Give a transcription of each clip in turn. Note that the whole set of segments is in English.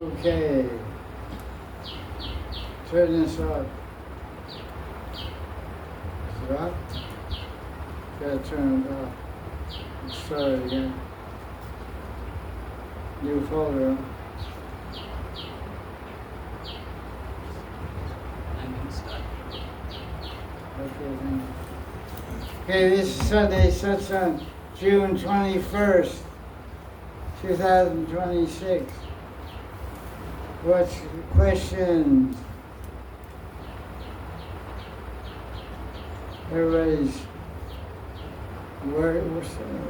Okay. Turn this off. Is it off? Gotta turn it off. Let's start it again. New folder. Okay, this is Sunday Satsang, June 21st, 2026. What's questions? Everybody's,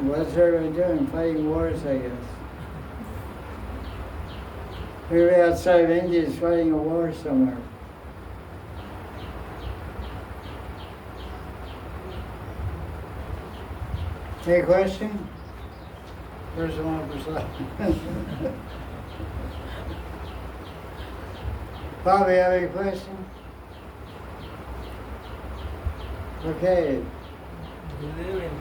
what's everybody doing? Fighting wars, I guess. Everybody outside of India is fighting a war somewhere. Any question? Where's the 1%? Bobby, have any question? Okay. Gurudev, in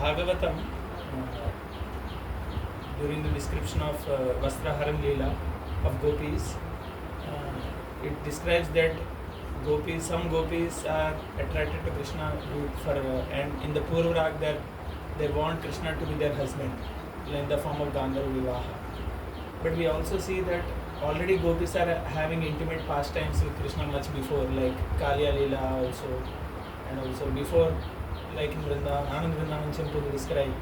Bhagavatam, during the description of Vastraharam Leela of gopis, it describes that some gopis are attracted to Krishna and in the Purva Rag that they want Krishna to be their husband in the form of Gandharva Vivaha. But we also see that already gopis are having intimate pastimes with Krishna much before, like Kalya Leela also, and also before, like in Vrindavan, Anand Vrindavan Chimpu describe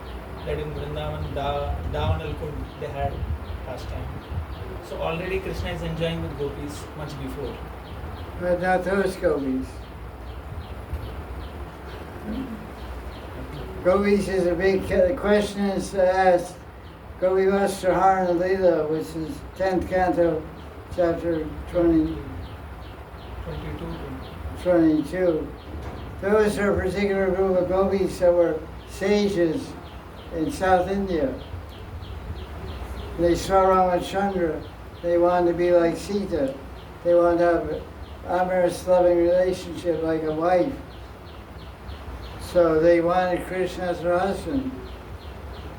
that in Vrindavan, Davanal Kund, they had pastime. So already Krishna is enjoying with gopis much before. But not those gopis. Gopis is a big question is asked. Gopi Vastrahara Leela, which is 10th canto, chapter 22. Those are a particular group of gopis that were sages in South India. They saw Ramachandra. They wanted to be like Sita. They wanted to have an amorous, loving relationship like a wife. So they wanted Krishna as their husband.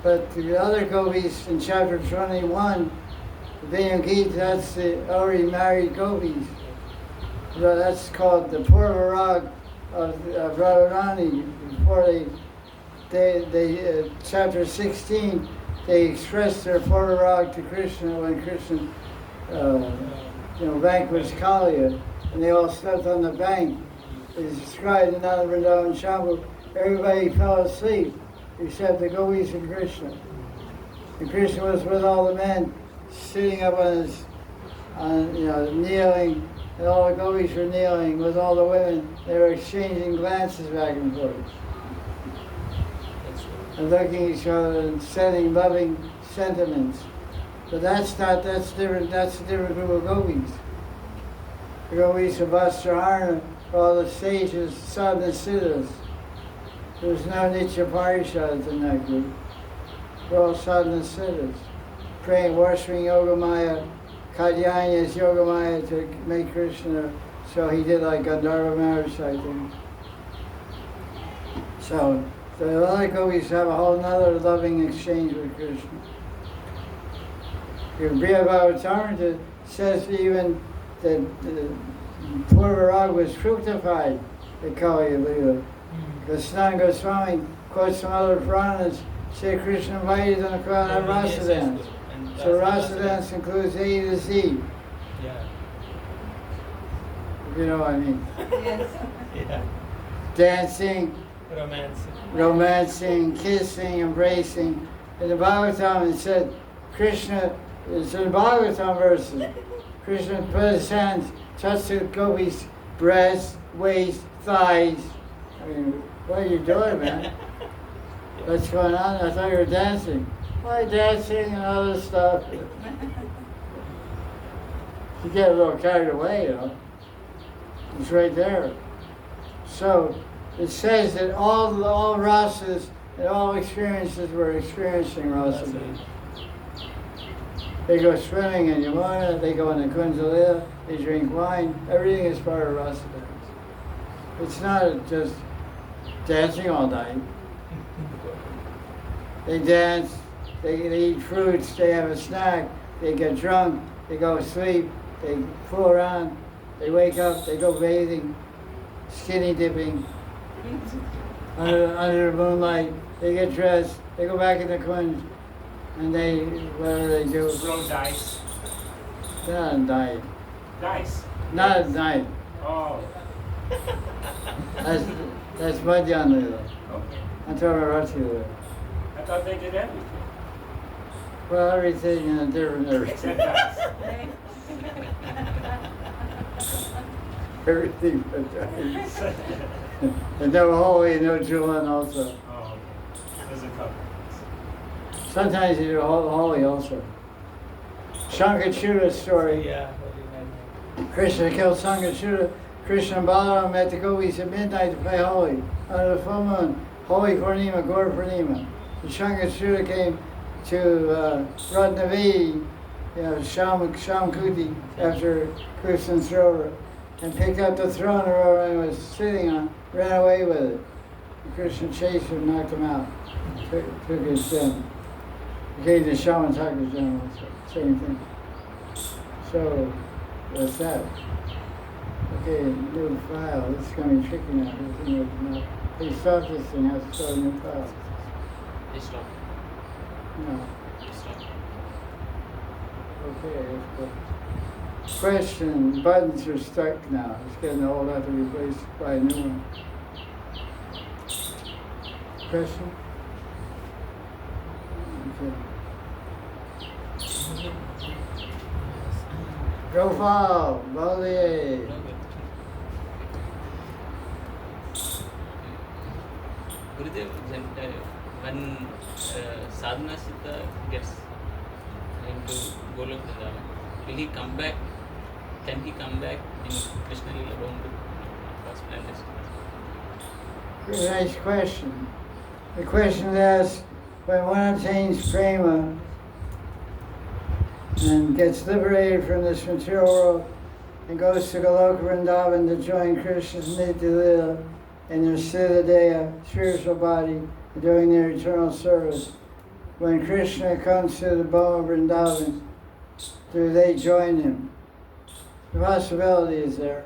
But the other gopis in chapter 21, the Gita, that's the already married gopis. So that's called the Purva Rag of Radharani. Before they chapter 16, they expressed their Purva Rag to Krishna when Krishna vanquished Kalya, and they all slept on the bank. It's described in Nanda Vrindavan Shambhu. Everybody fell asleep except the gopis and Krishna. And Krishna was with all the men, sitting up kneeling, and all the gopis were kneeling with all the women. They were exchanging glances back and forth, and looking at each other and sending loving sentiments. But that's different. That's a different group of gopis. The gopis of Vastrahara, all the sages, sadhana siddhas. There's no Nitya Parishads in that group. They're all sadhana siddhas, praying, worshipping Yogamaya, Kadyanyas Yogamaya to make Krishna. So he did like Gandharva marriage type thing. So the other gopis have a whole nother loving exchange with Krishna. Bhagavatam says even that the Purva Rag was fructified at Kalya Leela. Because Sanatana Goswami quotes some other Puranas, say Krishna invited them to come out on Rasa dance. So Rasa dance includes A to Z. Yeah. If you know what I mean. Yes. Yeah. Dancing, romancing, kissing, embracing. In the Bhagavatam it said, Krishna, it's in the Bhagavatam verses, Krishna put his hands, touched the gopis' breasts, waist, thighs. I mean, what are you doing, man? What's going on? I thought you were dancing. Why dancing and other stuff? You get a little carried away, It's right there. So it says that all rasas and all experiences were experiencing rasa. They go swimming in Yamuna, they go in the Kunjalila, they drink wine. Everything is part of rasa dance. It's not just dancing all night. They dance, they eat fruits, they have a snack, they get drunk, they go to sleep, they fool around, they wake up, they go bathing, skinny dipping, under the moonlight, they get dressed, they go back in the kunj, and they, whatever they do. Roll dice. Not at night. Dice. Not at night. Oh. That's Madan Lila. Okay. Until Rati Lila. I thought they did everything. Well, everything in a different Except dice. everything but that. And no holy, no Julian also. Oh, okay. There's a couple. Sometimes you do holy also. Shankachuda's story. Yeah, holy night. Krishna killed Shankachuda. Krishna and Balaram met the gopis at midnight to play holy. Under the full moon, holy Purnima, Gaur Purnima. And Shankachuda came to Ratnavedi, Shamkuti, after Krishna's throne, and picked up the throne Radharani was sitting on, ran away with it. And Krishna chased him, knocked him out, took his gem. Gave the shaman Thakur's gem also, same thing. So, what's that? Okay, new file. This is going to be tricky now. This thing was not. Please stop this thing. I have to start a new file. Stop. No. Stop. Okay, let's go. Question. Buttons are stuck now. It's getting old. I have to replace it by a new one. Question? Okay. Gopal, Babaji. Gurudev, when sadhana siddha gets into Golok Vrindavan, will he come back? Can he come back in Krishna Lila Bhavan to first planet? Very nice question. The question is asked, when one attains prema and gets liberated from this material world and goes to Goloka Vrindavan to join Krishna's Nitya Lila in their Siddha spiritual body, doing their eternal service. When Krishna comes to the Bhoma Vrindavan, do they join him? The possibility is there.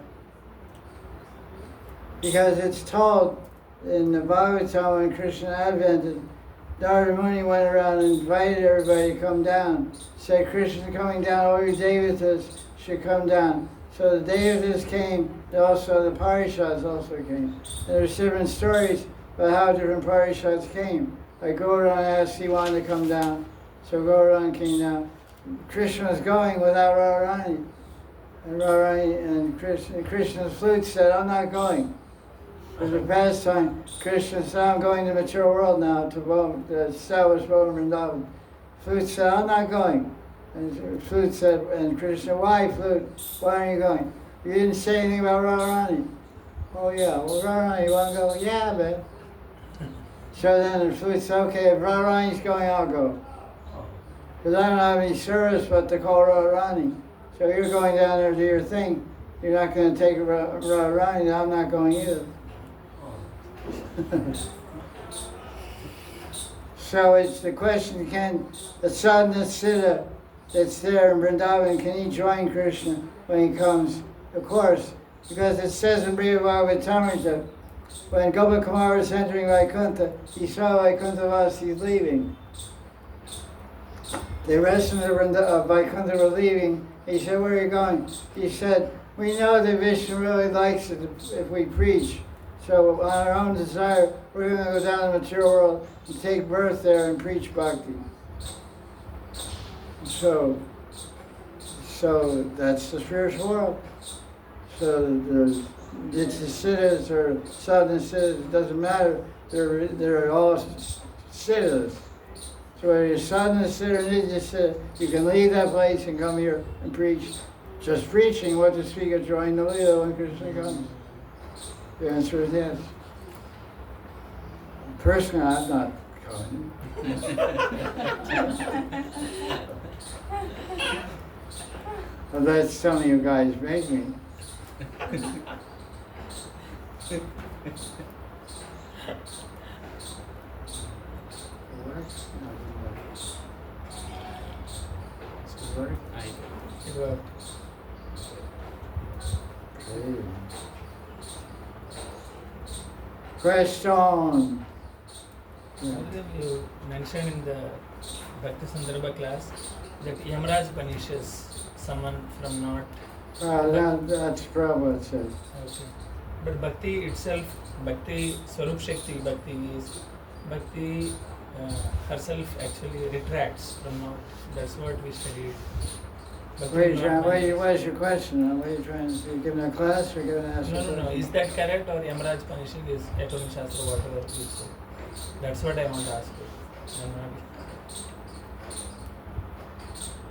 Because it's told in the Bhagavatam when Krishna advented, Narada Muni went around and invited everybody to come down. Said, Krishna's coming down, all your devatas should come down. So the devatas came, and also the parishads also came. And there's different stories about how different parishads came. Like Gaudiya asked, he wanted to come down, so Gaudiya came down. Krishna was going without Radharani. And Radharani and Krishna's flute said, I'm not going. For the pastime, Krishna said, I'm going to the material world now to establish Bhoma Vrindavan. Flute said, I'm not going. And Flute said, and Krishna, why Flute? Why aren't you going? You didn't say anything about Radharani. Oh yeah, well Radharani, you want to go? Yeah, man. So then the Flute said, okay, if Radharani's going, I'll go. Because I don't have any service but to call Radharani. So you're going down there to do your thing. You're not going to take Radharani, I'm not going either. So it's the question, can the sadhana siddha that's there in Vrindavan, can he join Krishna when he comes? Of course, because it says in Brihavatamrita, when Gopakumar was entering Vaikuntha, he saw Vaikunthavasi leaving. The rest of the Vaikuntha were leaving. He said, where are you going? He said, we know that Vishnu really likes it if we preach. So on our own desire, we're going to go down to the material world and take birth there and preach bhakti. So that's the spiritual world. So the siddhas or sadhana siddhas, it doesn't matter. They're all siddhas. So whether you're sadhana siddha or nitya siddha, you can leave that place and come here and preach. Just preaching what the speaker join the Lila when Krishna comes. The answer is yes. Personally, I'm not going. Unless some of you guys make me. Work? It worked. Okay. Question. Yeah. Gurudev, you mentioned in the Bhakti Sandarbha class that Yamaraj punishes someone from not. That's Prabhupada says. Okay. But Bhakti itself, Bhakti Swarup Shakti, Bhakti herself actually retracts from not. That's what we studied. What is your question? What are you trying to do? Giving a class or giving an answer? No. Is that correct or Yamaraj punishing is according to Shastra whatever you say? That's what I want to ask you. I'm not-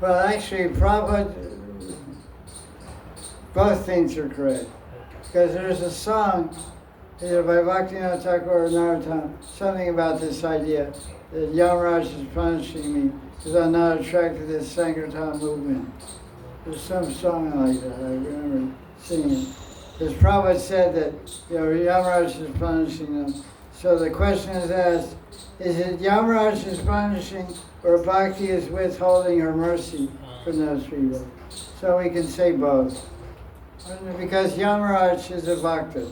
Well, actually, Prabhupada, both things are correct. Because there's a song either by Bhaktivinoda Thakur or Narottam, something about this idea that Yamaraj is punishing me because I'm not attracted to this Sankirtan movement. There's some song like that, I remember singing it. Because Prabhupada said that Yamaraj is punishing them. So the question is asked, is it Yamaraj is punishing or Bhakti is withholding her mercy from those people? So we can say both. Because Yamaraj is a Bhakta.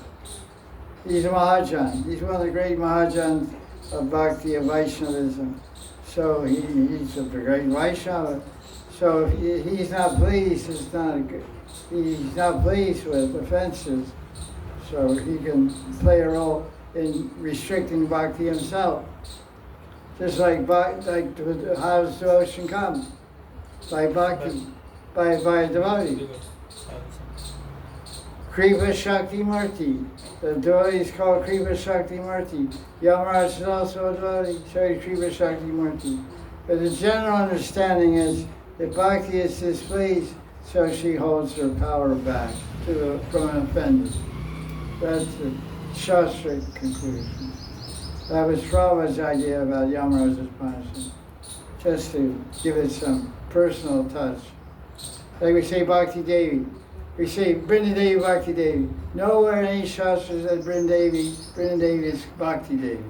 He's a Mahajan. He's one of the great Mahajans of Bhakti, of Vaishnavism. So he's a great Vaishnava. So if he's not pleased, he's not pleased with offenses. So he can play a role in restricting Bhakti himself. Just like how does devotion come? By Bhakti, by a devotee. Kripa Shakti Murti. The devotee is called Kripa Shakti Murti. Yamaraj is also a devotee, so he's Kripa Shakti Murti. But the general understanding is that Bhakti is displeased, so she holds her power back from an offender. That's the Shastric conclusion. That was Prabhupada's idea about Yamaraj's punishment, just to give it some personal touch. Like we say Bhakti Devi. We say Brinda Devi, Bhakti Devi. Nowhere in any Shastra says Brinda Devi is Bhakti Devi.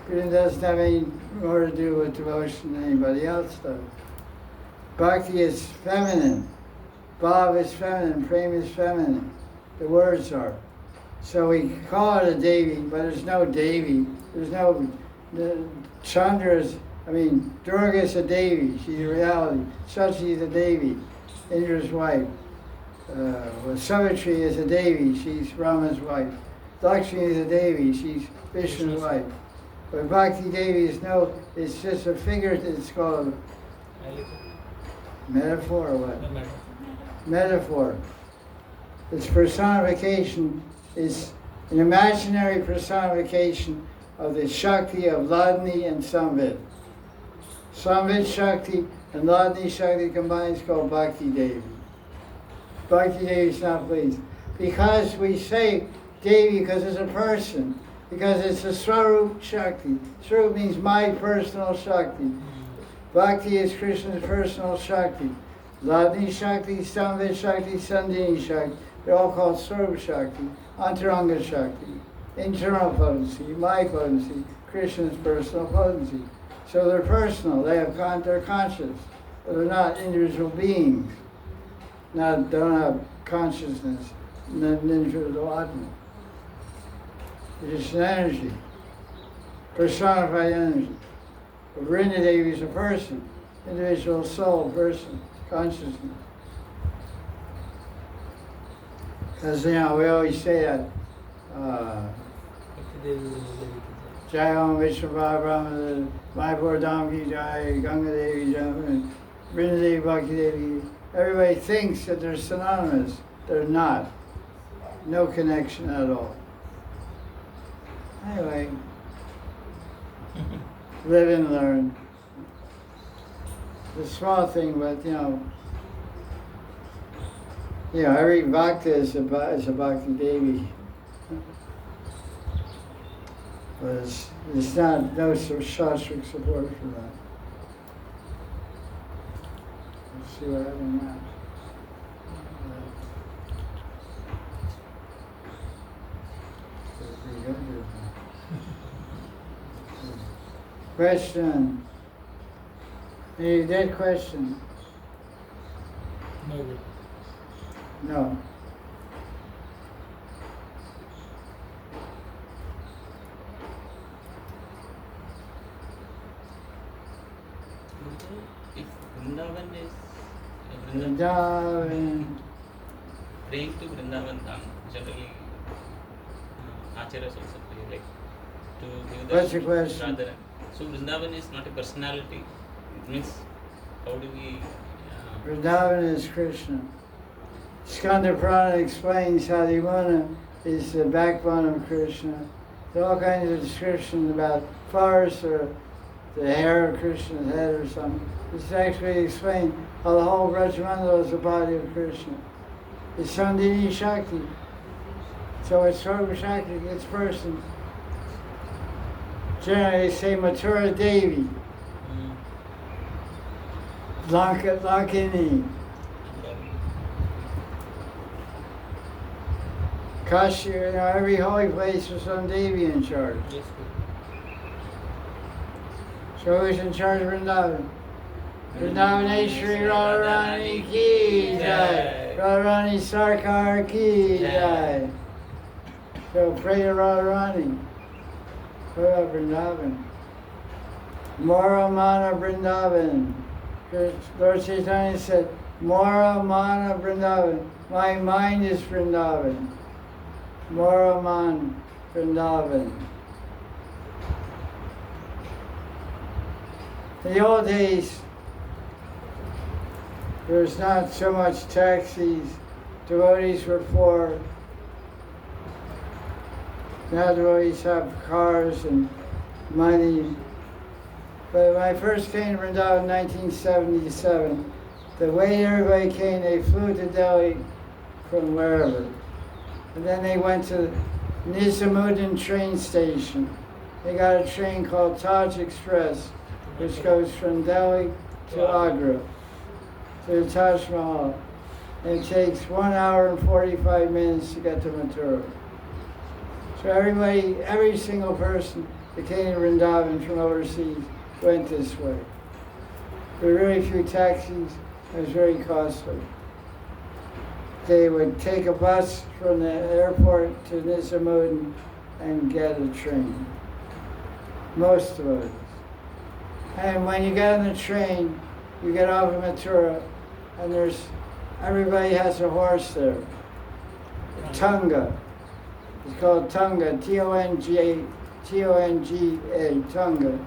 Brinda doesn't have any more to do with devotion than anybody else does. Bhakti is feminine. Bhav is feminine. Prem is feminine. The words are. So we call it a Devi, but there's no Devi. There's no Durga is a Devi. She's a reality. Sachi is a Devi, Indra's wife. Savitri is a Devi, she's Rama's wife. Lakshmi is a Devi, she's Vishnu's wife. But Bhakti Devi it's just a figure, it's called metaphor or what? Metaphor. Its personification is an imaginary personification of the Shakti of Ladni and Samvit. Samvit Shakti and Ladni Shakti combined is called Bhakti Devi. Bhakti Devi is not pleased. Because we say Devi because it's a person, because it's a Swarup Shakti. Swarup means my personal Shakti. Bhakti is Krishna's personal Shakti. Ladni Shakti, Samvit Shakti, Sandhini Shakti, they're all called Swarup Shakti, Antaranga Shakti, internal potency, my potency, Krishna's personal potency. So they're personal, they're conscious, but they're not individual beings. Don't have consciousness, individual atma. It's just an energy, personified energy. Vrinda Devi is a person, individual soul, person, consciousness. Because we always say that. Jaya Vishnu Brahma, Mayapur Dham Ki Jai, Ganga Devi Jai, Vrinda Devi, Bhakti Devi. Everybody thinks that they're synonymous. They're not. No connection at all. Anyway, live and learn. It's a small thing, but every bhakta is a Bhakti Devi. But it's not, no shastric support for that. Let's see what happens now. Question. Any dead question? No good. No. If Vrindavan is Vrindavan. praying to Vrindavan Dham, generally Acharyas also pray like to give the What's the question? Radha. So Vrindavan is not a personality. It means how do we? Vrindavan is Krishna. Skanda Purana explains how the Yamuna is the backbone of Krishna. There are all kinds of descriptions about forests or the hair of Krishna's head or something. It's actually explained how the whole Brajmandala is the body of Krishna. It's Sandini Shakti. So it's Sarva Shakti, it's person. Generally they say Mathura Devi, Lankini, Kashi, every holy place was some Devi in charge. Yes, So who's in charge of Vrindavan? Vrindavaneshwari Radharani ki jai, Radharani Sarkar ki jai. So pray to Radharani. What about Vrindavan? Mora Mana Vrindavan. Lord Chaitanya said, Mora Mana Vrindavan. My mind is Vrindavan. Mora Man Vrindavan. In the old days, there was not so much taxis. Devotees were poor. Now devotees have cars and money. But when I first came to Vrindavan in 1977, the way everybody came, they flew to Delhi from wherever. And then they went to Nizamuddin train station. They got a train called Taj Express, which goes from Delhi to Agra, to the Taj Mahal. And it takes 1 hour and 45 minutes to get to Mathura. So every single person that came to Vrindavan from overseas went this way. There were very few taxis. It was very costly. They would take a bus from the airport to Nizamuddin and get a train. Most of us. And when you get on the train, you get off of Mathura, and everybody has a horse there. Tunga. It's called Tunga, T-O-N-G-A, Tunga.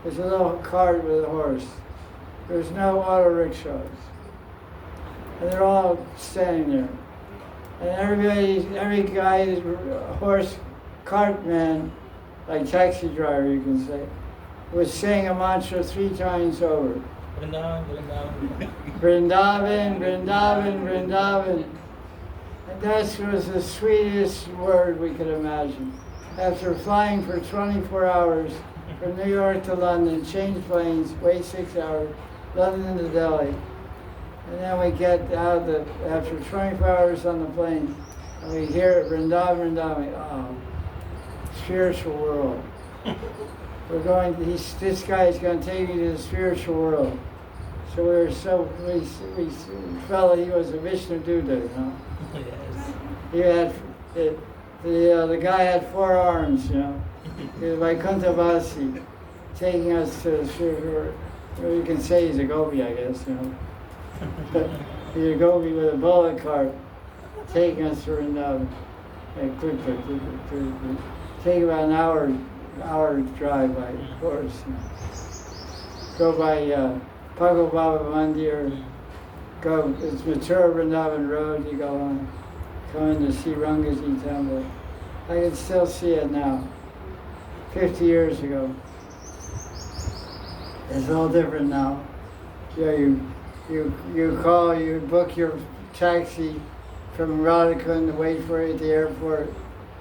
It's a little cart with a horse. There's no auto rickshaws. And they're all standing there. And every guy, horse cart man, like taxi driver you can say, was saying a mantra 3 times over. Vrindavan, Vrindavan. Vrindavan, Vrindavan, Vrindavan. And that was the sweetest word we could imagine. After flying for 24 hours from New York to London, change planes, wait 6 hours, London to Delhi. And then we get out after 24 hours on the plane, and we hear it, Vrindavan, Vrindavan. Oh, spiritual world. This guy is going to take me to the spiritual world. So we felt he was a Vishnu Duda, you know. Yes. He had, the guy had 4 arms, you know. He was Vaikunthavasi, taking us to the spiritual world. You can say he's a gopi, I guess, you know. He's a gopi with a bullock cart, taking us to Vrindavan. And quickly. Take about an hour drive by horse. You know. Go by Pago Baba Mandir, it's Mathura Vrindavan Road, you go on, come in to see Rangaji Temple. I can still see it now, 50 years ago. It's all different now. Yeah, you call, you book your taxi from Radha Kunda, wait for it at the airport,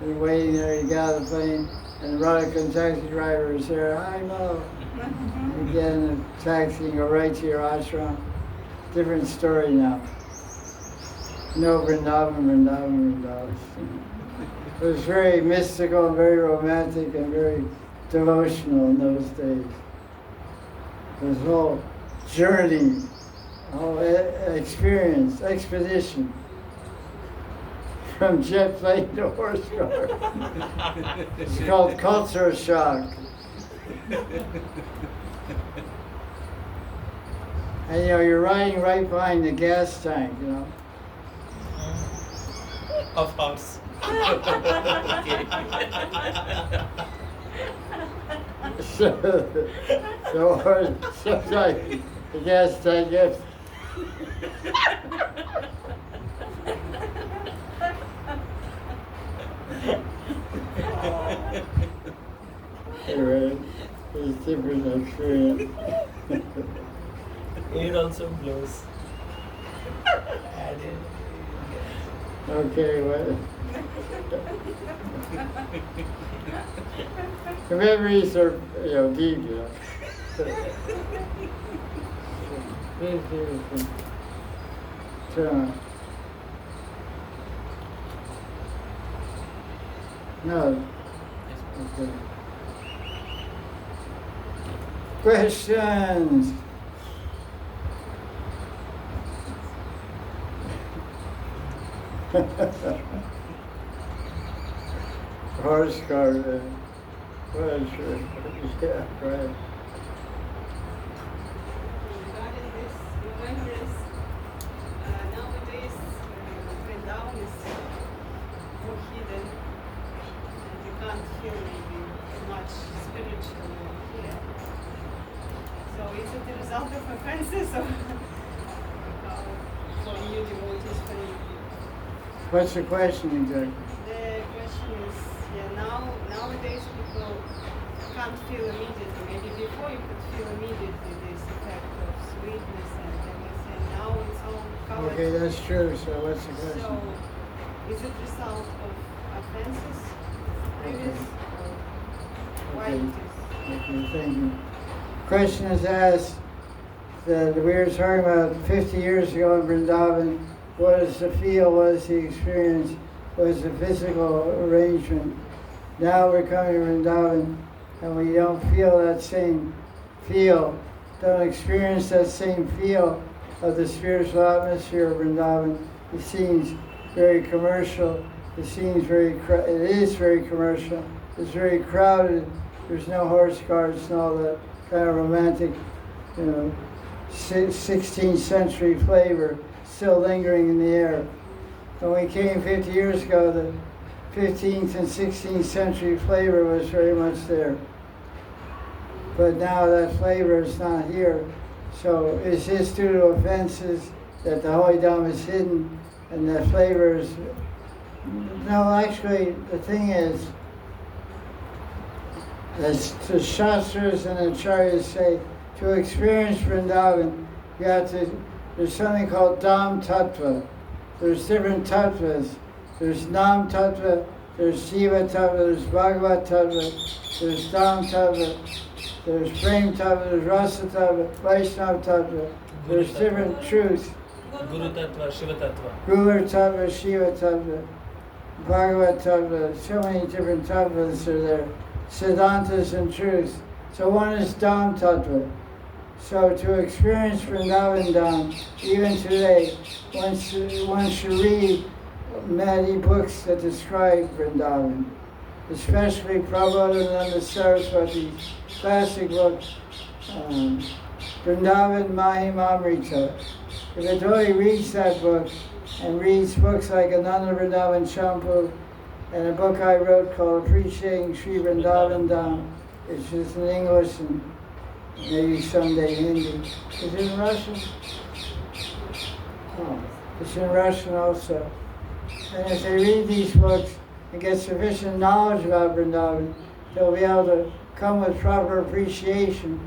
and you're waiting there, you get out of the plane, and the Radha Kunda taxi driver is there, hi Mo. You get in a taxi and go right to your ashram. Different story now. No Vrindavan. It was very mystical and very romantic and very devotional in those days. This whole journey experience, expedition. From jet plane to horse car. It's called culture shock. And you know, you're riding right behind the gas tank, you know. Of course. So sometimes the gas tank gets. Anyway, it's different experience. Air also blows. Okay, well. The memories are, you know, deep, you know. Please do it. Turn on. No. Okay. Questions? Horse car, well, sure. Yeah, right. Regarding this remembrance, nowadays Vrindavan is more hidden and you can't feel maybe much spiritual here. So is it the result of offenses or for new devotees, for new people? What's the question exactly? The question is, nowadays people can't feel immediately. Maybe before you could feel immediately this effect of sweetness and everything. Now it's all covered. Okay, that's true. So what's the question? So, is it result of offenses previous? Or why Okay. it is? Okay, thank you. Question is asked that we were talking about 50 years ago in Vrindavan. What is the feel? What is the experience? What is the physical arrangement? Now we're coming to Vrindavan and we don't feel that same feel, don't experience that same feel of the spiritual atmosphere of Vrindavan. It seems very commercial. It seems it is very commercial. It's very crowded. There's no horse cars and all that kind of romantic, 16th century flavor still lingering in the air. When we came 50 years ago, the 15th and 16th century flavor was very much there. But now that flavor is not here. So is this due to offenses that the Holy Dham is hidden and that flavor is... No, actually, the thing is, as the Shastras and Acharyas say, to experience Vrindavan, you have to, there's something called Dham Tattva. There's different tattvas. There's Nam Tattva, there's Shiva Tattva, there's Bhagavat Tattva, there's Dham Tattva, there's Prem Tattva, there's Rasa Tattva, Vaishnava Tattva. There's different truths. Guru Tattva, Shiva Tattva. Guru Tattva, Shiva Tattva, Bhagavat Tattva, so many different tattvas are there. Siddhantas and truths. So one is Dham Tattva. So to experience Vrindavan Dham, even today, one should read many books that describe Vrindavan, especially Prabhupada Saraswati classic book, Vrindavan Mahimamrita. If a devotee reads that book and reads books like Ananda Vrindavan Champu and a book I wrote called Appreciating Sri Vrindavan Dham, which is in English and maybe someday Hindi. Is it in Russian? Oh, it's in Russian also. And if they read these books and get sufficient knowledge about Vrindavan, they'll be able to come with proper appreciation,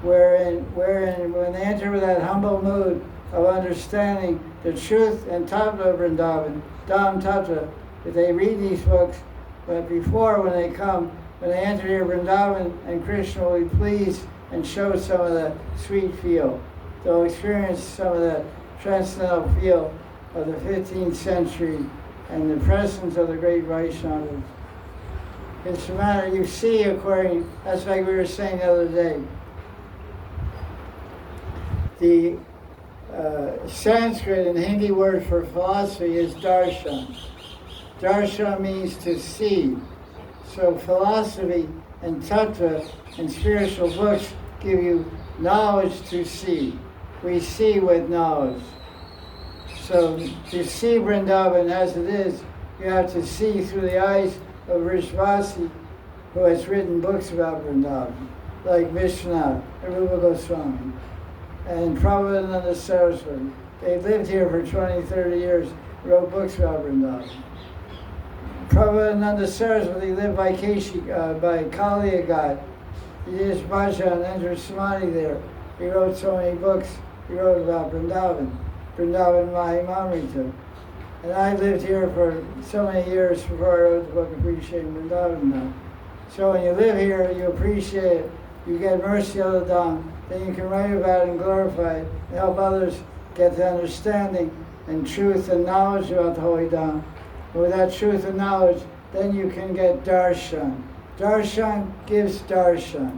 wherein when they enter with that humble mood of understanding the truth and tattva of Vrindavan, Dham Tattva, if they read these books, but before when they enter here Vrindavan, and Krishna will be pleased and show some of the sweet feel. They'll experience some of the transcendental feel of the 15th century and the presence of the great Vaishnavas. It's a matter, you see, that's like we were saying the other day. Sanskrit and Hindi word for philosophy is darshan. Darshan means to see. So philosophy and tattva and spiritual books give you knowledge to see. We see with knowledge. So to see Vrindavan as it is, you have to see through the eyes of Rishvasi, who has written books about Vrindavan, like Vishwanath, Rupa Goswami, and Prabhupada Saraswati. They lived here for 20, 30 years, wrote books about Vrindavan. Prabhupada Saraswati lived by by Kaliagat. He is bhajan, entered samadhi there. He wrote so many books. He wrote about Vrindavan, Vrindavan Mahimamrita. And I lived here for so many years before I wrote the book Appreciating Vrindavan now. So when you live here, you appreciate it, you get mercy all the time, then you can write about it and glorify it, and help others get the understanding and truth and knowledge about the Holy Dham. With that truth and knowledge, then you can get darshan. Darshan gives darshan.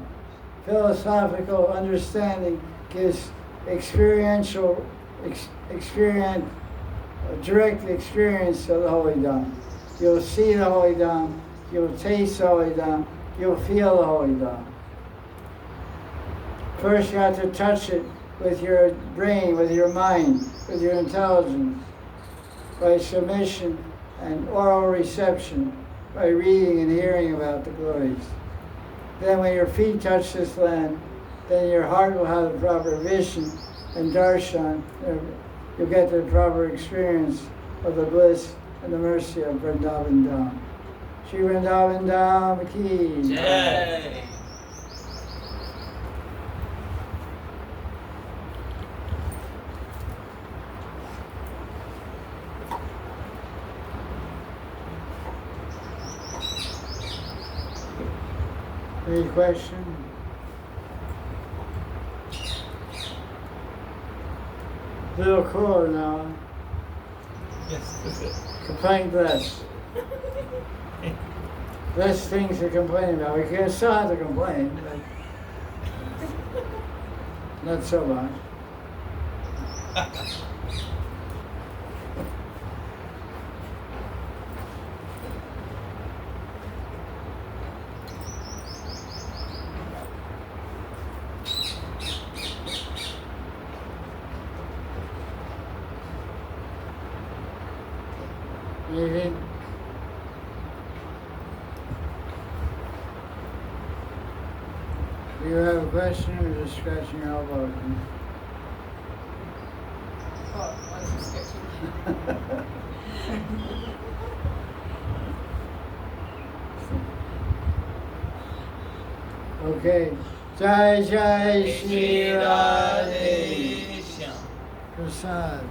Philosophical understanding gives experiential, direct experience of the Holy Dham. You'll see the Holy Dham, you'll taste the Holy Dham, you'll feel the Holy Dham. First you have to touch it with your brain, with your mind, with your intelligence, by submission and oral reception, by reading and hearing about the glories. Then when your feet touch this land, then your heart will have the proper vision and darshan. You'll get the proper experience of the bliss and the mercy of Vrindavan Dham. Shri Vrindavan Dham ki Jai. Any question? Little cooler now. Yes. Complain less. Less things to complain about. We can still have to complain, but not so much. Anything? Do you have a question or just scratching your elbow? Okay. Jaya Jaya Sri Radhe. Prasad.